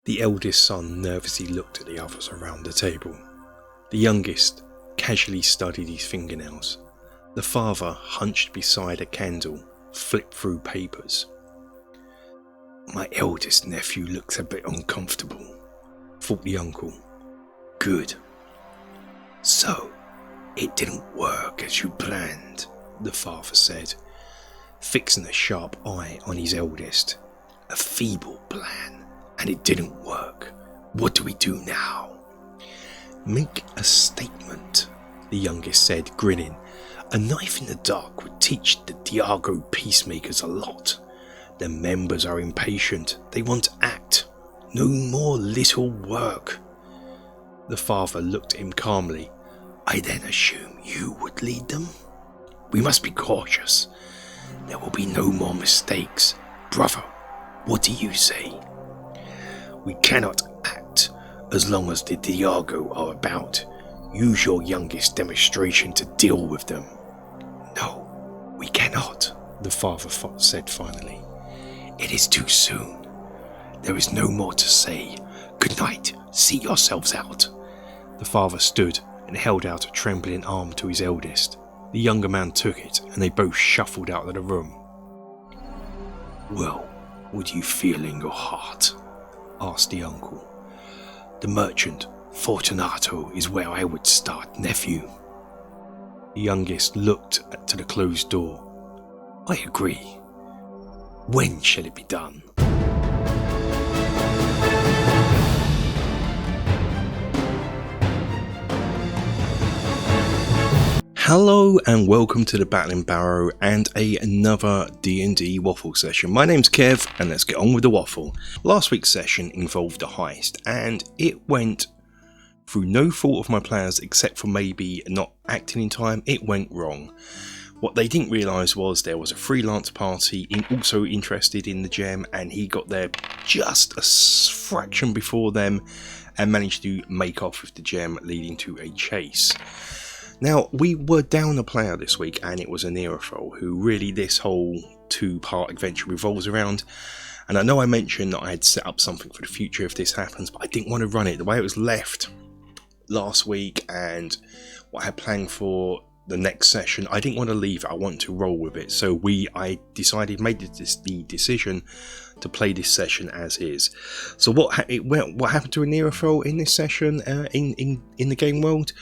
The eldest son nervously looked at the others around the table. The youngest casually studied his fingernails. The father, hunched beside a candle, flipped through papers. "My eldest nephew looks a bit uncomfortable," thought the uncle. "Good. So, it didn't work as you planned," the father said, fixing a sharp eye on his eldest. "A feeble plan, and it didn't work. What do we do now?" "Make a statement," the youngest said, grinning. "A knife in the dark would teach the Diago peacemakers a lot. The members are impatient. They want to act. No more little work." The father looked at him calmly. "I then assume you would lead them? We must be cautious. There will be no more mistakes. Brother, what do you say?" "We cannot act as long as the Diago are about. Use your youngest demonstration to deal with them." "No, we cannot," the father said finally. "It is too soon. There is no more to say. Good night. See yourselves out." The father stood and held out a trembling arm to his eldest. The younger man took it, and they both shuffled out of the room. "Well, what do you feel in your heart?" asked the uncle. "The merchant, Fortunato, is where I would start, nephew." The youngest looked to the closed door. "I agree. When shall it be done?" Hello and welcome to the Battling Barrow and another D&D waffle session. My name's Kev and let's get on with the waffle. Last week's session involved a heist and it went through no fault of my players except for maybe not acting in time. It went wrong. What they didn't realise was there was a freelance party also interested in the gem, and he got there just a fraction before them and managed to make off with the gem, leading to a chase. Now, we were down a player this week, and it was a Nerophil, who really this whole two-part adventure revolves around. And I know I mentioned that I had set up something for the future if this happens, but I didn't want to run it the way it was left last week and what I had planned for the next session. I didn't want to leave it. I wanted to roll with it. So I made the decision to play this session as is. So what happened to a Nerophil in this session in the game world?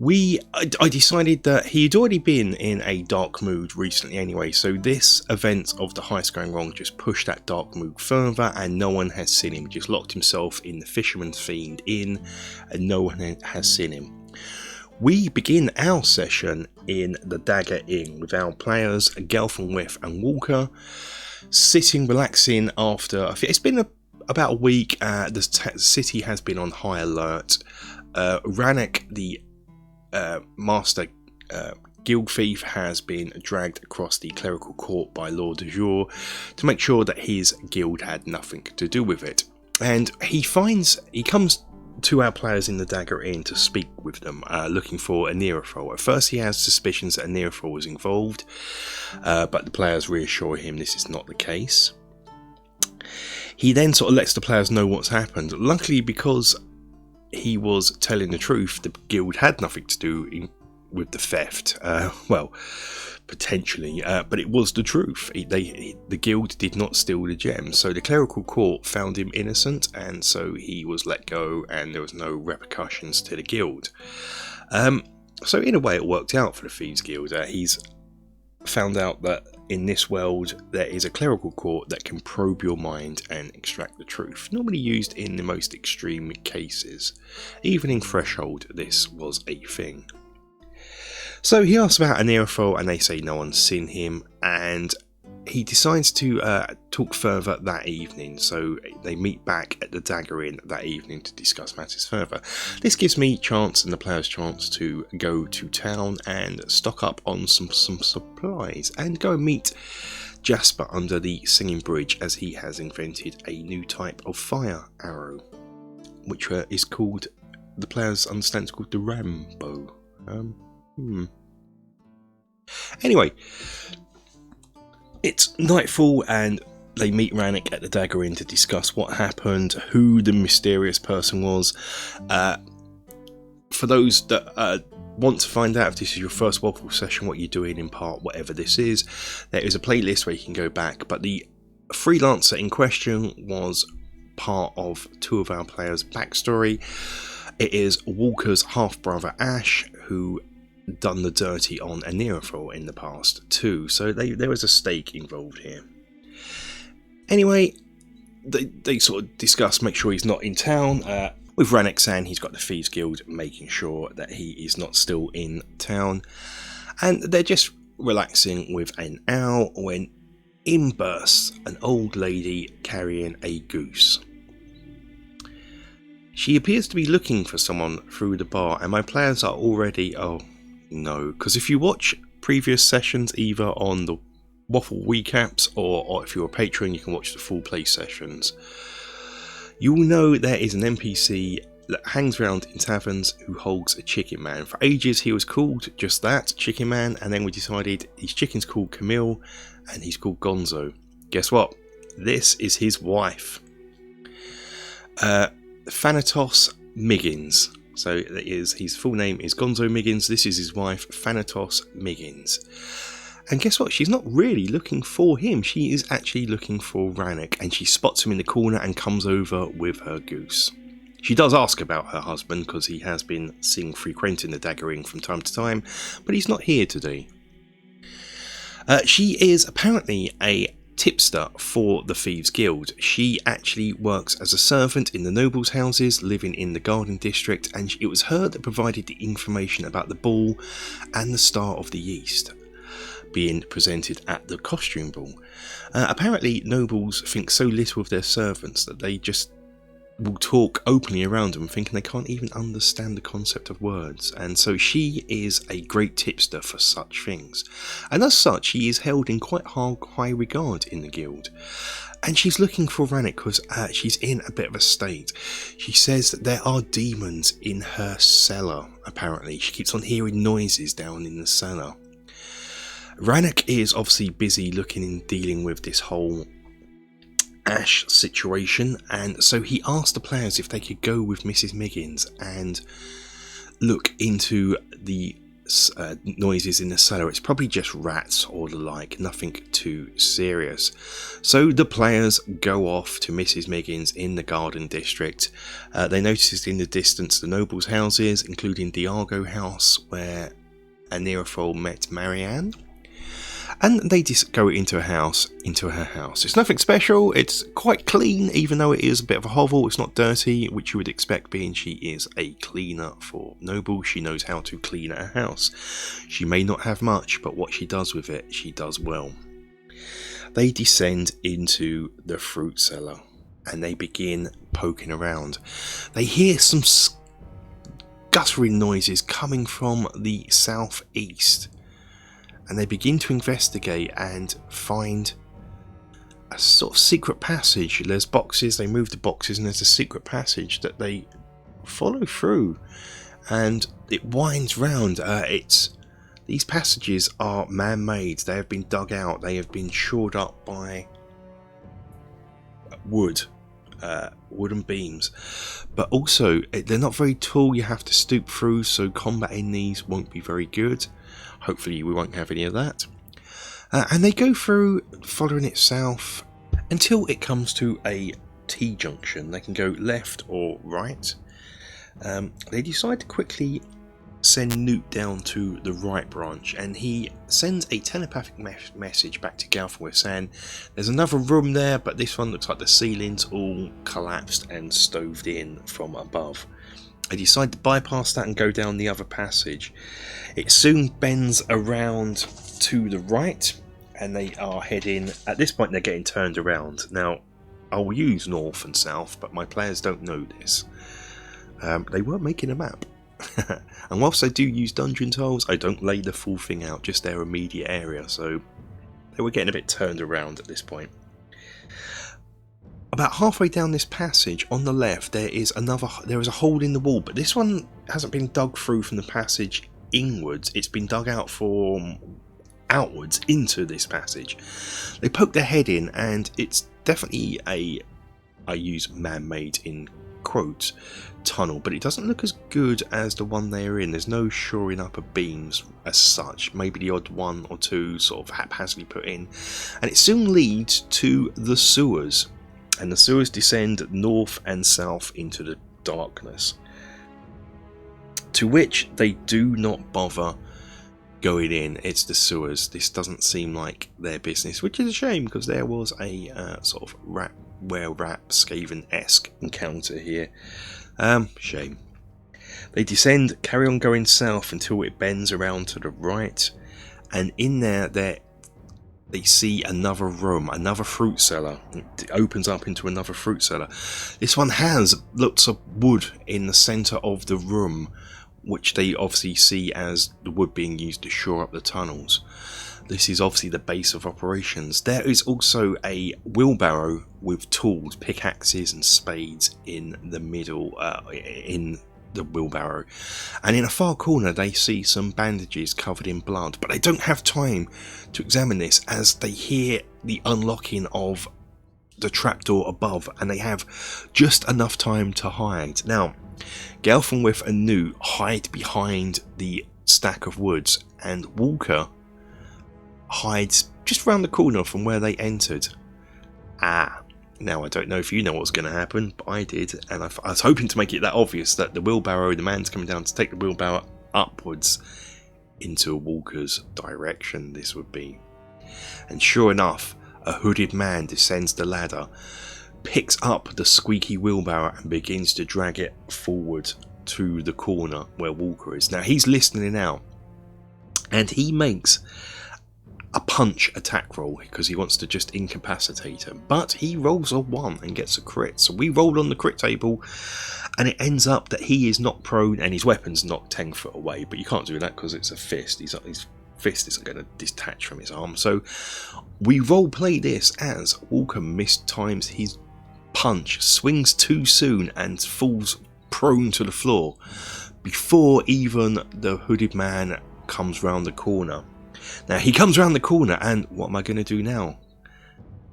I decided that he had already been in a dark mood recently anyway, so this event of the heist going wrong just pushed that dark mood further, and no one has seen him. He just locked himself in the Fisherman's Fiend Inn, and no one has seen him. We begin our session in the Dagger Inn with our players, Gelfenwith and Walker, sitting, relaxing after. It's been about a week. The city has been on high alert. Rannoch, the master guild thief, has been dragged across the clerical court by Lord de Jour to make sure that his guild had nothing to do with it. And he comes to our players in the Dagger Inn to speak with them, looking for a Nerophil. At first he has suspicions that a Nerophil was involved, but the players reassure him this is not the case. He then sort of lets the players know what's happened. Luckily, because he was telling the truth, the guild had nothing to do with the theft. Well, potentially, but it was the truth. The guild did not steal the gem, so the clerical court found him innocent, and so he was let go, and there was no repercussions to the guild. So in a way, it worked out for the Thieves Guild. He's found out that in this world there is a clerical court that can probe your mind and extract the truth, normally used in the most extreme cases. Even in Threshold, this was a thing. So he asks about a Nerophil, and they say no one's seen him, and he decides to talk further that evening. So they meet back at the Dagger Inn that evening to discuss matters further. This gives me chance and the players chance to go to town and stock up on some supplies and go and meet Jasper under the Singing Bridge, as he has invented a new type of fire arrow, which is called, the players understand, it's called the Rambo. Anyway, it's nightfall and They meet Rannoch at the Dagger Inn to discuss what happened, who the mysterious person was. For those that want to find out if this is your first Waffle session, what you're doing in part, whatever this is, there is a playlist where you can go back. But the freelancer in question was part of two of our players' backstory. It is Walker's half-brother Ash, who done the dirty on Anirafol in the past too. So there was a stake involved here. Anyway, they sort of discuss, make sure he's not in town. With Rannoch saying he's got the Thieves Guild, making sure that he is not still in town. And they're just relaxing with an owl when in bursts an old lady carrying a goose. She appears to be looking for someone through the bar, and my players are already, oh no, because if you watch previous sessions either on the Waffle recaps or if you're a patron you can watch the full play sessions, you will know there is an NPC that hangs around in taverns who holds a chicken man. For ages he was called just that, Chicken Man, and then we decided his chicken's called Camille and he's called Gonzo. Guess what? This is his wife. Thanatos Miggins. So that is, his full name is Gonzo Miggins. This is his wife, Thanatos Miggins. And guess what? She's not really looking for him. She is actually looking for Rannoch, and she spots him in the corner and comes over with her goose. She does ask about her husband because he has been seen frequenting the Dagger Inn from time to time, but he's not here today. She is apparently a tipster for the Thieves Guild. She actually works as a servant in the nobles' houses, living in the Garden District, and it was her that provided the information about the ball and the Star of the East being presented at the costume ball. Apparently nobles think so little of their servants that they just will talk openly around them, thinking they can't even understand the concept of words, and so she is a great tipster for such things, and as such she is held in quite high regard in the guild. And she's looking for Rannoch because she's in a bit of a state. She says that there are demons in her cellar, apparently. She keeps on hearing noises down in the cellar. Rannoch is obviously busy looking and dealing with this whole Ash situation, and so he asked the players if they could go with Mrs. Miggins and look into the noises in the cellar. It's probably just rats or the like, nothing too serious. So the players go off to Mrs. Miggins in the Garden District. They notice in the distance the nobles' houses, including Diago House, where Anirafol met Marianne. And they just go into her house. It's nothing special, it's quite clean, even though it is a bit of a hovel. It's not dirty, which you would expect, being she is a cleaner for noble. She knows how to clean a house. She may not have much, but what she does with it, she does well. They descend into the fruit cellar, and they begin poking around. They hear some guttering noises coming from the southeast. And they begin to investigate and find a sort of secret passage. There's boxes, they move the boxes, and there's a secret passage that they follow through. And it winds round. These passages are man-made. They have been dug out. They have been shored up by wooden beams. But also, they're not very tall. You have to stoop through, so combat in these won't be very good. Hopefully we won't have any of that. And they go through, following it south, until it comes to a T-junction. They can go left or right. They decide to quickly send Newt down to the right branch, and he sends a telepathic message back to Galfworth saying there's another room there, but this one looks like the ceiling's all collapsed and stoved in from above. They decide to bypass that and go down the other passage. It soon bends around to the right, and they are heading, at this point they're getting turned around. Now, I'll use north and south, but my players don't know this. They were making a map. And whilst I do use dungeon tiles, I don't lay the full thing out, just their immediate area, so they were getting a bit turned around at this point. About halfway down this passage, on the left, there is a hole in the wall, but this one hasn't been dug through from the passage inwards. It's been dug out from outwards into this passage. They poke their head in, and it's definitely I use man-made in quotes, tunnel, but it doesn't look as good as the one they are in. There's no shoring up of beams as such, maybe the odd one or two sort of haphazardly put in, and it soon leads to the sewers, and the sewers descend north and south into the darkness, to which they do not bother going in. It's the sewers. This doesn't seem like their business, which is a shame, because there was a sort of were-rat Skaven-esque encounter here. Shame. They descend, carry on going south until it bends around to the right, and in there they see another room, another fruit cellar. It opens up into another fruit cellar. This one has lots of wood in the centre of the room, which they obviously see as the wood being used to shore up the tunnels. This is obviously the base of operations. There is also a wheelbarrow with tools, pickaxes and spades in the middle, in the wheelbarrow. And in a far corner they see some bandages covered in blood, but they don't have time to examine this as they hear the unlocking of the trapdoor above, and they have just enough time to hide. Now, Gelfenwith and Newt hide behind the stack of woods, and Walker hides just round the corner from where they entered. Now I don't know if you know what's going to happen, but I did, and I was hoping to make it that obvious that the wheelbarrow, the man's coming down to take the wheelbarrow upwards into Walker's direction, this would be. And sure enough, a hooded man descends the ladder, picks up the squeaky wheelbarrow and begins to drag it forward to the corner where Walker is. Now he's listening out, and he makes a punch attack roll because he wants to just incapacitate him, but he rolls a 1 and gets a crit. So we roll on the crit table, and it ends up that he is not prone and his weapon's not 10 foot away, but you can't do that because it's a fist. His fist isn't going to detach from his arm. So we role play this as Walker mistimes his punch, swings too soon and falls prone to the floor before even the hooded man comes round the corner. Now he comes around the corner, and what am I going to do now?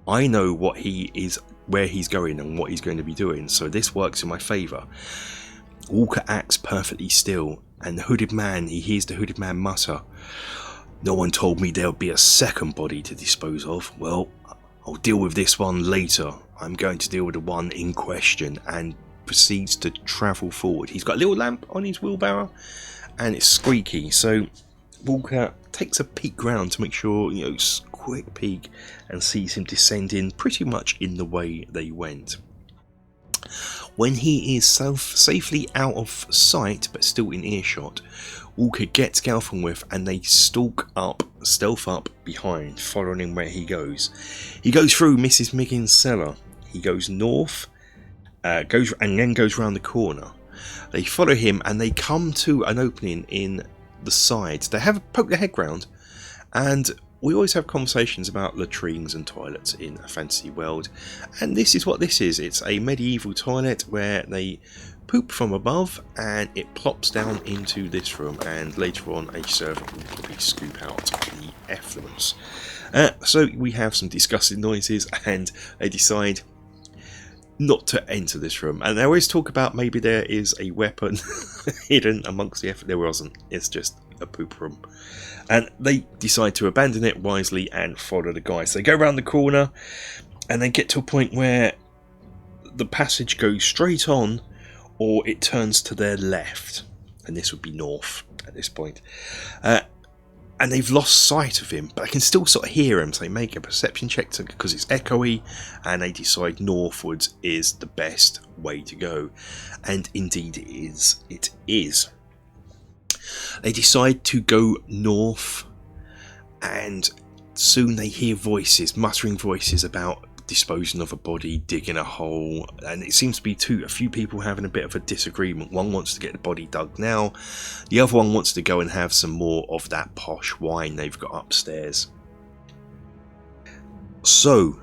I know what he is, where he's going and what he's going to be doing, so this works in my favour. Walker acts perfectly still, and the hooded man, he hears the hooded man mutter, "No one told me there would be a second body to dispose of. Well, I'll deal with this one later. I'm going to deal with the one in question," and proceeds to travel forward. He's got a little lamp on his wheelbarrow, and it's squeaky, so Walker takes a peek round to make sure, quick peek, and sees him descending pretty much in the way they went. When he is safely out of sight but still in earshot, Walker gets Gelfenwith and they stealth up behind, following him where he goes. He goes through Mrs. Miggin's cellar. He goes north, goes round the corner. They follow him and they come to an opening in the sides. They have poked their head round, and we always have conversations about latrines and toilets in a fantasy world, and this is what this is. It's a medieval toilet where they poop from above and it plops down into this room, and later on a servant will probably scoop out the effluents. So we have some disgusting noises, and they decide not to enter this room. And they always talk about maybe there is a weapon hidden amongst the effort. There wasn't. It's just a poop room. And they decide to abandon it wisely and follow the guys. They go around the corner and they get to a point where the passage goes straight on, or it turns to their left. And this would be north at this point. And they've lost sight of him, but I can still sort of hear him, so they make a perception check because it's echoey, and they decide northwards is the best way to go. And indeed it is. It is. They decide to go north, and soon they hear voices, muttering voices about disposing of a body, digging a hole, and it seems to be a few people having a bit of a disagreement. One wants to get the body dug now, the other one wants to go and have some more of that posh wine they've got upstairs. So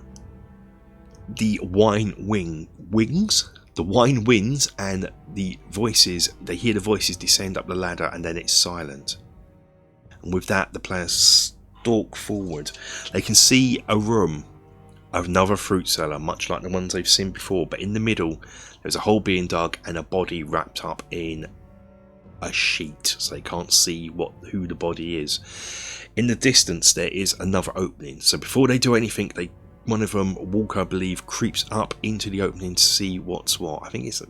the wine wins, and the voices, they hear the voices descend up the ladder, and then it's silent. And with that, the players stalk forward. They can see a room, another fruit cellar, much like the ones they've seen before, but in the middle there's a hole being dug and a body wrapped up in a sheet, so they can't see who the body is. In the distance there is another opening, so before they do anything, one of them, Walker, I believe, creeps up into the opening to see what's what. I think it's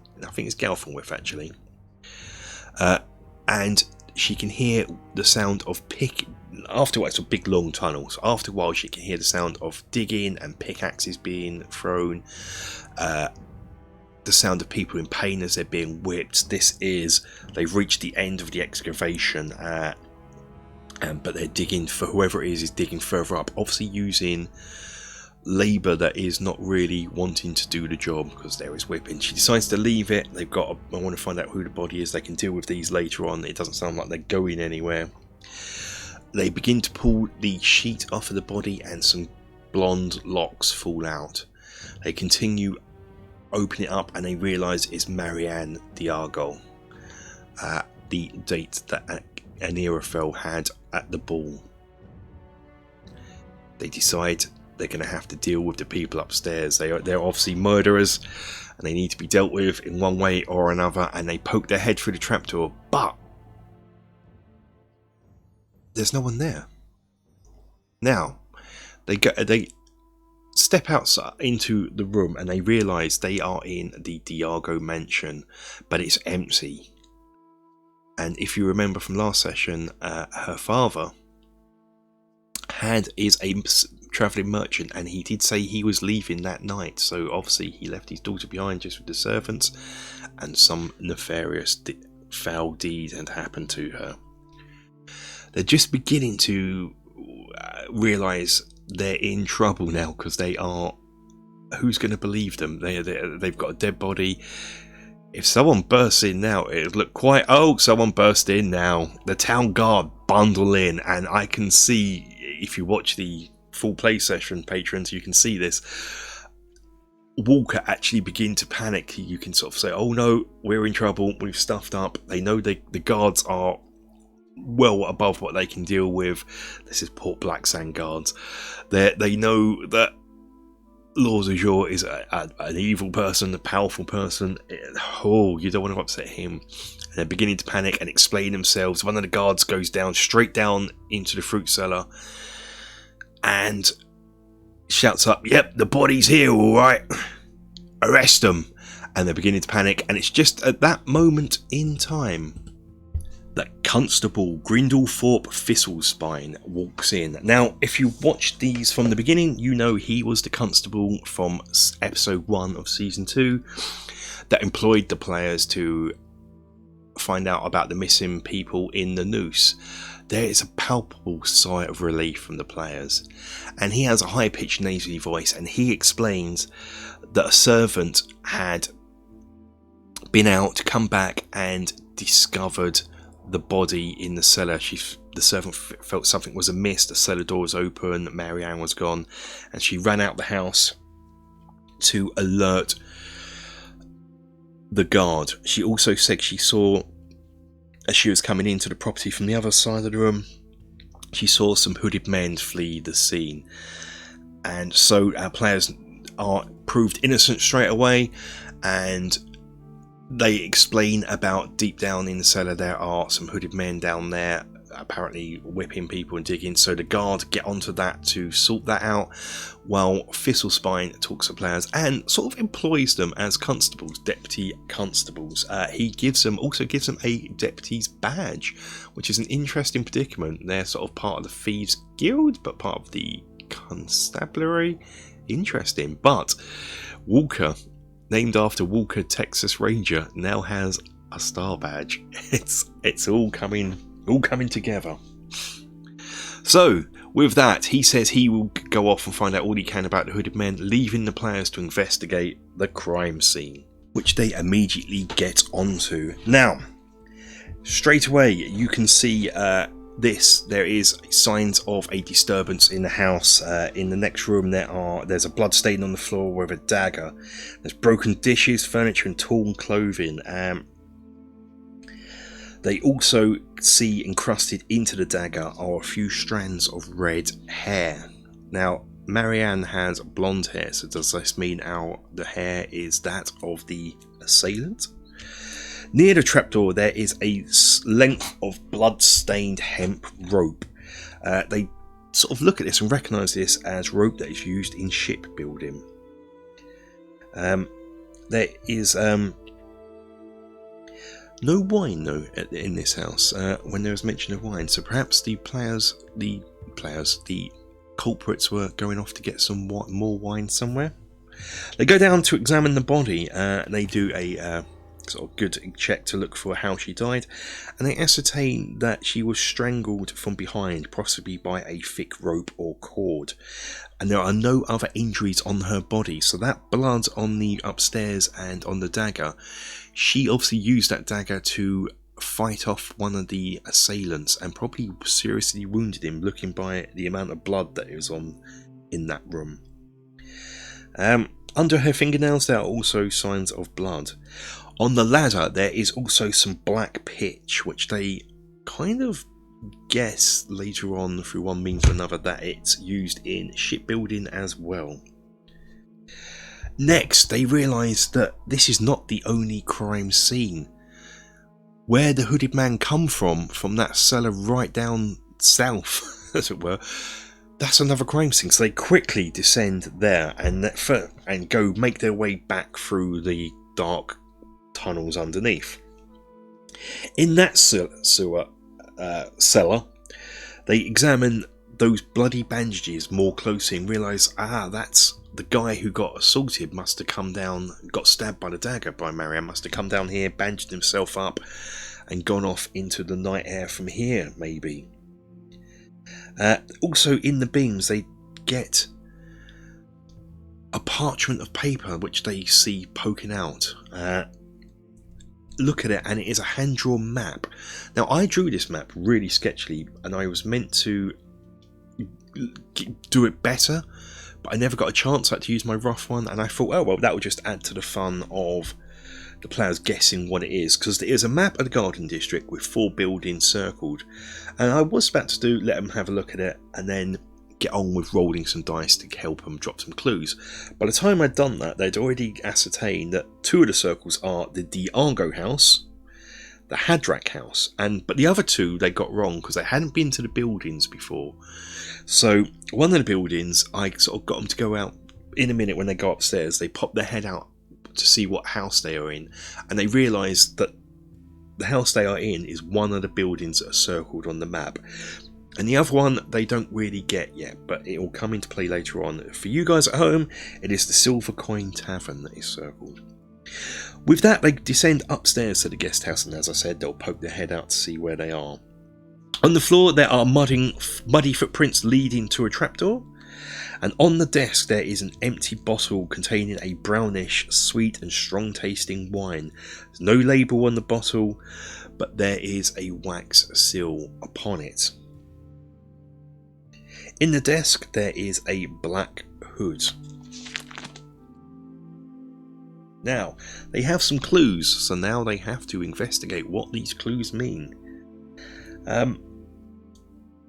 Gelfenwith, actually, and she can hear the sound of pick. After it's a big long tunnel, so after a while she can hear the sound of digging and pickaxes being thrown, the sound of people in pain as they're being whipped. They've reached the end of the excavation, but they're digging for whoever it is digging further up, obviously using labour that is not really wanting to do the job because there is whipping. She decides to leave it. I want to find out who the body is. They can deal with these later on. It doesn't sound like they're going anywhere. They begin to pull the sheet off of the body and some blonde locks fall out. They continue, open it up, and they realise it's Marianne Diargo, the date that Anirafel had at the ball. They decide they're going to have to deal with the people upstairs. They're obviously murderers and they need to be dealt with in one way or another, and they poke their head through the trapdoor, but there's no one there. Now they step outside into the room and they realise they are in the Diargo mansion, but it's empty. And if you remember from last session, her father is a travelling merchant, and he did say he was leaving that night, so obviously he left his daughter behind just with the servants, and some nefarious foul deed had happened to her. They're just beginning to realise they're in trouble now, because who's going to believe them? They've got a dead body. If someone bursts in now, it would look quite, someone burst in now. The town guard bundle in, and I can see, if you watch the full play session, patrons, you can see this. Walker actually begin to panic. You can sort of say, oh no, we're in trouble, we've stuffed up. They know the guards are well above what they can deal with. This is Port Blacksand guards. They know that Lord Azure is an evil person, a powerful person. You don't want to upset him. And they're beginning to panic and explain themselves. One of the guards goes straight down into the fruit cellar and shouts up, "Yep, the body's here, all right. Arrest them." And they're beginning to panic. And it's just at that moment in time that Constable Grindlethorpe Thistlespine walks in. Now, if you watched these from the beginning, you know he was the constable from episode 1 of season 2 that employed the players to find out about the missing people in the noose. There is a palpable sigh of relief from the players, and he has a high-pitched nasally voice, and he explains that a servant had been out, come back and discovered the body in the cellar. The servant felt something was amiss. The cellar door was open, Marianne was gone, and she ran out the house to alert the guard. She also said she saw, as she was coming into the property from the other side of the room, she saw some hooded men flee the scene. And so our players are proved innocent straight away, and they explain about deep down in the cellar there are some hooded men down there apparently whipping people and digging, so the guard get onto that to sort that out, while Thistlespine talks to players and sort of employs them as constables, deputy constables. He also gives them a deputy's badge, which is an interesting predicament. They're sort of part of the Thieves Guild, but part of the Constabulary. Interesting. But Walker, named after Walker, Texas Ranger, now has a star badge. It's all coming together. So with that, he says he will go off and find out all he can about the hooded men, leaving the players to investigate the crime scene, which they immediately get onto. Now, straight away you can see there is signs of a disturbance in the house. In the next room there's a blood stain on the floor with a dagger. There's broken dishes, furniture and torn clothing. They also see encrusted into the dagger are a few strands of red hair. Now, Marianne has blonde hair, so does this mean the hair is that of the assailant? Near the trapdoor there is a length of blood-stained hemp rope. They sort of look at this and recognise this as rope that is used in shipbuilding. There is no wine though in this house when there was mention of wine, so perhaps the culprits were going off to get some more wine somewhere. They go down to examine the body. They do a sort of good check to look for how she died, and they ascertain that she was strangled from behind, possibly by a thick rope or cord, and there are no other injuries on her body. So that blood on the upstairs and on the dagger, she obviously used that dagger to fight off one of the assailants and probably seriously wounded him, looking by the amount of blood that is in that room. Under her fingernails there are also signs of blood. On the ladder there is also some black pitch, which they kind of guess later on through one means or another that it's used in shipbuilding as well. Next, they realise that this is not the only crime scene. Where the hooded man come from that cellar right down south, as it were, that's another crime scene. So they quickly descend there and go make their way back through the dark tunnels underneath. In that cellar, they examine those bloody bandages more closely and realise, that's the guy who got assaulted must have come down, got stabbed by the dagger by Marianne, must have come down here, bandaged himself up and gone off into the night air from here, maybe. Also in the beams they get a parchment of paper which they see poking out. Look at it, and it is a hand-drawn map. Now, I drew this map really sketchily, and I was meant to do it better, but I never got a chance. I had to use my rough one, and I thought, oh well, that would just add to the fun of the players guessing what it is, because there is a map of the Garden District with 4 buildings circled, and I was about to let them have a look at it and then get on with rolling some dice to help them drop some clues. By the time I'd done that, they'd already ascertained that 2 of the circles are the Diargo house, the Hadrak house, but the other 2 they got wrong because they hadn't been to the buildings before. So one of the buildings, I sort of got them to go out in a minute. When they go upstairs, they pop their head out to see what house they are in, and they realise that the house they are in is one of the buildings that are circled on the map. And the other one they don't really get yet, but it will come into play later on. For you guys at home, it is the Silver Coin Tavern that is circled. With that, they descend upstairs to the guest house, and as I said, they'll poke their head out to see where they are. On the floor, there are muddy footprints leading to a trapdoor, and on the desk there is an empty bottle containing a brownish, sweet and strong tasting wine. There's no label on the bottle, but there is a wax seal upon it. In the desk there is a black hood. Now, they have some clues, so now they have to investigate what these clues mean.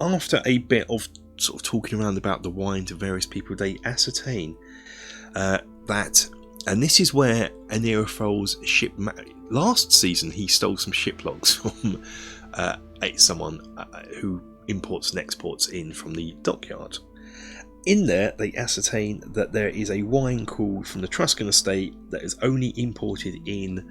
After a bit of sort of talking around about the wine to various people, they ascertain that, and this is where Anirofol's ship, last season he stole some ship logs from someone who imports and exports in from the dockyard. In there, they ascertain that there is a wine called from the Truscan estate that is only imported in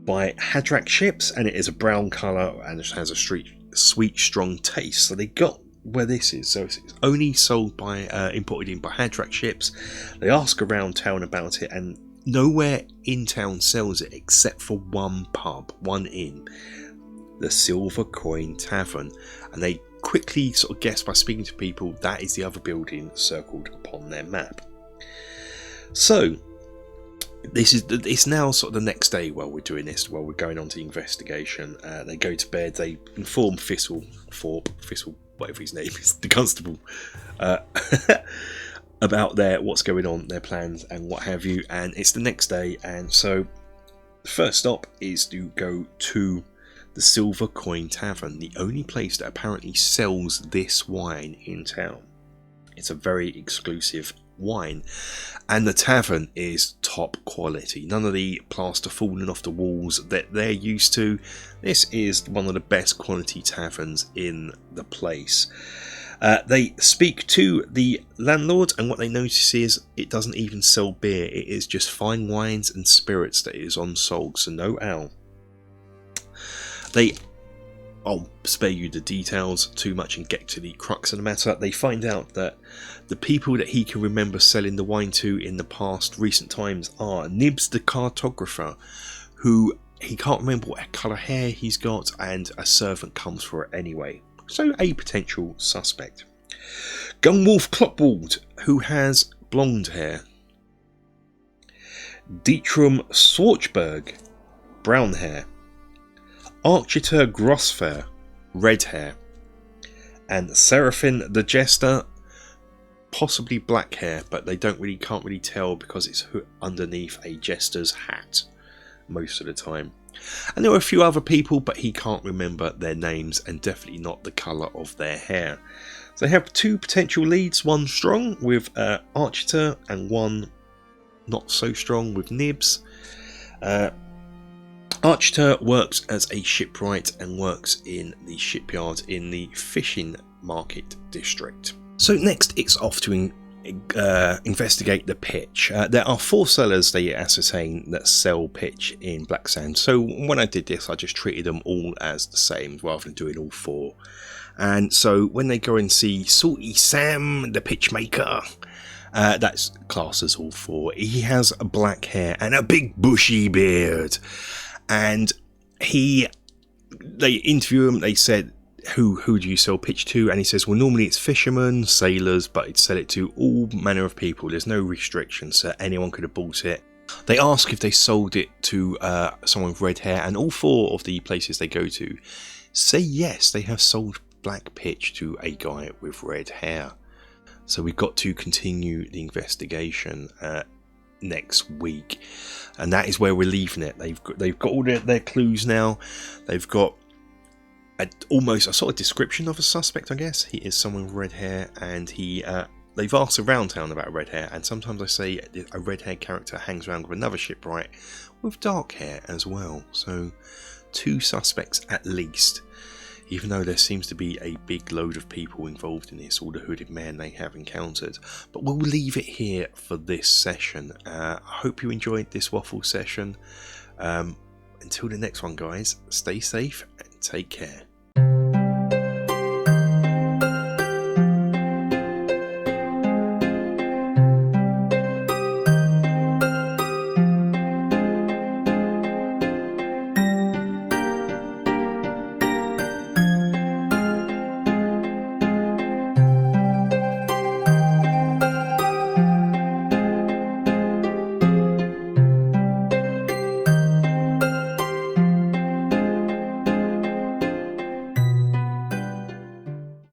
by Hadrak ships, and it is a brown colour and it has a sweet, strong taste. So they got where this is. So it's only sold by imported in by Hadrak ships. They ask around town about it, and nowhere in town sells it except for one pub, one inn, the Silver Coin Tavern, and they quickly sort of guess by speaking to people that is the other building circled upon their map. So it's now sort of the next day while we're doing this, while we're going on to the investigation. They go to bed, they inform Thistle, whatever his name is, the Constable, about what's going on, their plans and what have you, and it's the next day. And so the first stop is to go to the Silver Coin Tavern, the only place that apparently sells this wine in town. It's a very exclusive wine, and the tavern is top quality. None of the plaster falling off the walls that they're used to. This is one of the best quality taverns in the place. They speak to the landlord, and what they notice is it doesn't even sell beer. It is just fine wines and spirits that is on sold, so no ale. I'll spare you the details too much and get to the crux of the matter. They find out that the people that he can remember selling the wine to in the past recent times are Nibs the cartographer, who he can't remember what colour hair he's got, and a servant comes for it anyway. So a potential suspect. Gunwolf Clopwald, who has blonde hair. Dietram Swartzberg, brown hair. Architer Grossfair, red hair. And Seraphin the Jester, possibly black hair, but they can't really tell because it's underneath a jester's hat most of the time. And there were a few other people, but he can't remember their names and definitely not the colour of their hair. So they have two potential leads, one strong with Architer and one not so strong with Nibs. Architer works as a shipwright and works in the shipyard in the fishing market district. So next it's off to investigate the pitch. There are 4 cellars they ascertain that sell pitch in Black Sand. So when I did this, I just treated them all as the same rather than doing all 4. And so when they go and see Salty Sam, the pitch maker, that's classed as all 4. He has a black hair and a big bushy beard. And they interview him. They said, who do you sell pitch to? And he says, well, normally it's fishermen, sailors, but I'd sell it to all manner of people. There's no restrictions, so anyone could have bought it. They ask if they sold it to someone with red hair, and all 4 of the places they go to say yes, they have sold black pitch to a guy with red hair. So we've got to continue the investigation next week, and that is where we're leaving it. They've got all their clues now. They've got almost a sort of description of a suspect, I guess. He is someone with red hair, and they've asked around town about red hair, and sometimes I say a red hair character hangs around with another shipwright with dark hair as well. So 2 suspects at least, even though there seems to be a big load of people involved in this, all the hooded men they have encountered. But we'll leave it here for this session. I hope you enjoyed this waffle session. Until the next one, guys, stay safe and take care.